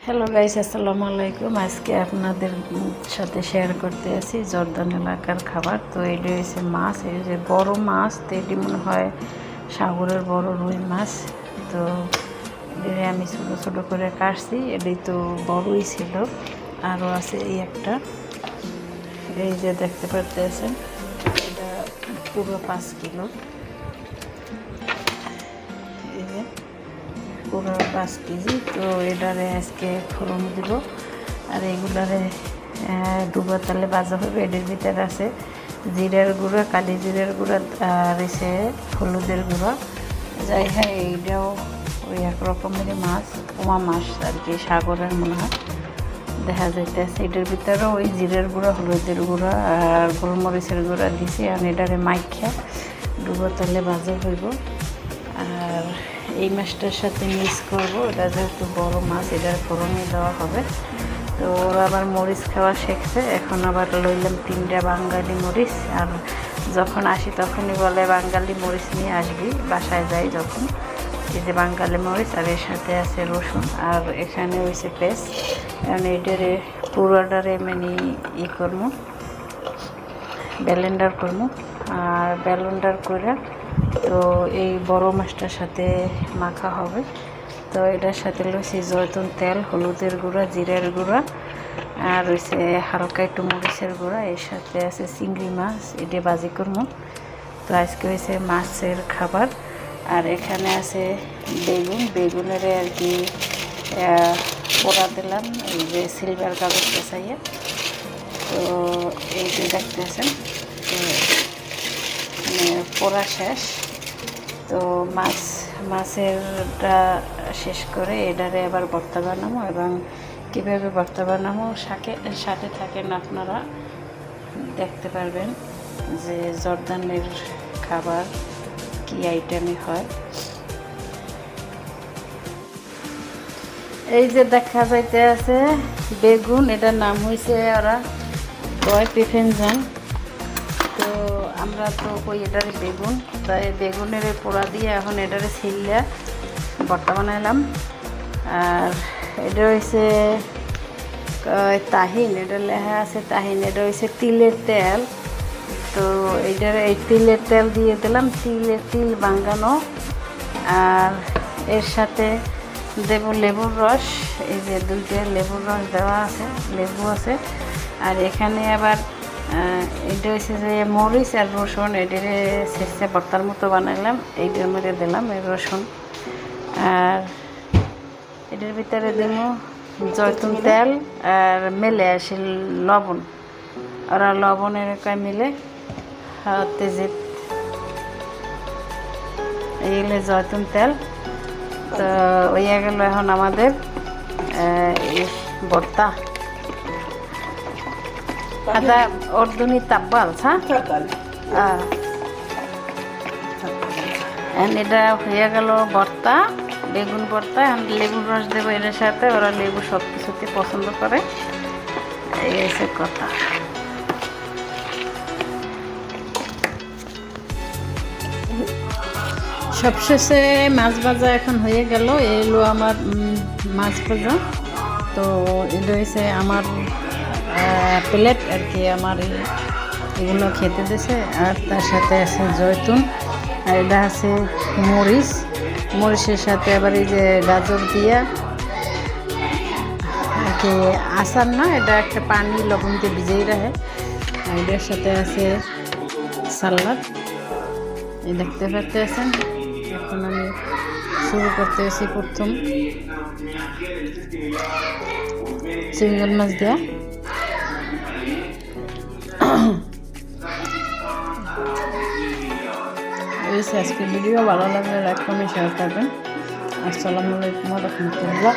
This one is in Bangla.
হ্যালো গাইস, আসসালামু আলাইকুম। আজকে আপনাদের সাথে শেয়ার করতে আছি জর্দান এলাকার খাবার। তো এটা হচ্ছে মাছ, এই যে বড় মাছ, তো এটি মনে হয় সাগরের বড় রুই মাছ। তো এটা আমি ছোটো ছোটো করে কাটছি, এটি তো বড়ই ছিল। আরও আছে এই একটা, এই যে দেখতে পারতেছেন, এটা পুরো 5 কিলো। এই যে পুরো 5 কেজি। তো এটারে আজকে ফোড়ন দিব, আর এগুলারে ডুবা তালে ভাজা হবে। এটার ভিতরে আছে জিরার গুঁড়া, কালি জিরার গুঁড়া, আর এসে হলুদের গুঁড়া। যাই হ্যাঁ, এইটাও ওই এক রকমের মাছ, পোমা মাছ আর কি, সাগরের মনে হয় দেখা যাইতেছে। এটার ভিতরেও ওই জিরার গুঁড়া, হলুদের গুঁড়া আর গোলমরিচের গুঁড়া দিছি। আর এটারে মাইখা ডুবা তালে ভাজা হইব। আর এই মাছটার সাথে মিক্স করবো, এটা যেহেতু বড় মাছ, এটার ফোড়নে দেওয়া হবে। তো ওরা আবার মরিচ খাওয়া শিখছে, এখন আবার লইলাম 3টা বাঙালি মরিচ। আর যখন আসি তখনই বলে বাঙালি মরিচ নিয়ে আসবি, বাসায় যাই যখন। এই যে বাঙালি মরিচ, আর এর সাথে আছে রসুন, আর এখানে হয়েছে পেস্ট। কারণ এটারে পুরোটারে মানে করবো, ব্লেন্ডার করবো। আর ব্লেন্ডার করে তো এই বড় মাছটার সাথে মাখা হবে। তো এটার সাথে রয়েছে জয়তুন তেল, হলুদের গুঁড়া, জিরার গুঁড়া, আর রয়েছে হালকা একটু মরিচের গুঁড়া। এর সাথে আছে চিংড়ি মাছ, এটা ভাজি করবো। তো আজকে হয়েছে মাছের খাবার। আর এখানে আছে বেগুন, বেগুনের আর কি পোড়া দিলাম, এই যে সিলভার কাগজ পেঁচাইয়া। তো এই যে দেখতেছেন, তো মানে পোড়া শেষ। তো মাছেরটা শেষ করে এটারে আবার ভর্তা বানাবো। এবং কীভাবে ভর্তা বানাবো সাথে থাকেন, আপনারা দেখতে পারবেন যে জর্দানের খাবার কি আইটেমে হয়। এই যে দেখা যাইতে আছে বেগুন, এটার নাম হয়েছে ওরা কয় পিফেনজান। তো আমরা তো কই এটারে বেগুন, তাই বেগুনের পোড়া দিয়ে এখন এটারে ছিল্লা ভর্তা বানাইলাম। আর এটা হয়েছে তাহিন, এটা লেখা আছে তাহিন, এটা হয়েছে তিলের তেল। তো এইটার এই তিলের তেল দিয়ে দিলাম, তিল বাঙ্গানো। আর এর সাথে দেব লেবুর রস, এই যে 2টা লেবুর রস দেওয়া আছে, লেবু আছে। আর এখানে আবার এটা হচ্ছে যে মরিচ আর রসুন, এটার শেষে ভর্তার মতো বানাইলাম, এইটার মধ্যে দিলাম এই রসুন। আর এটার ভিতরে দেব জয়তুন তেল, আর মেলে আসে লবণ, ওরা লবণের কয় মিলে তেজে, এইগুলো জয়তুন তেল। তো ওইয়া গেল এখন আমাদের ভর্তা। আদা অর্ধনি তাব্বাল, হ্যাঁ, এটা হয়ে গেল ভর্তা, বেগুন ভর্তা। লেবুর রস দেবো এর সাথে, ওরা লেবু সব কিছুতে পছন্দ করে, এই হচ্ছে কথা। সবশেষে মাছ ভাজা এখন হয়ে গেল, এলো আমার মাছ ভাজা। তো এটা হয়েছে আমার প্লেট আর কি, আমার এগুলো খেতে দিয়েছে। আর তার সাথে আছে জয়তুন, আর এটা আছে মরিচের সাথে আবার এই যে গাজর দিয়া আর কি, আচার না, এটা একটা পানি লবণ দিয়ে ভিজিয়ে রাখে। আর এটার সাথে আছে সালাদ, এই দেখতে পাচ্ছেন। এখন আমি শুরু করতে এসেছি প্রথম চিংড়ি মাছ দেওয়া। আজকের ভিডিও ভালো লাগলে লাইক কমেন্ট শেয়ার করবেন। আসসালামু আলাইকুম ওয়া রাহমাতুল্লাহ।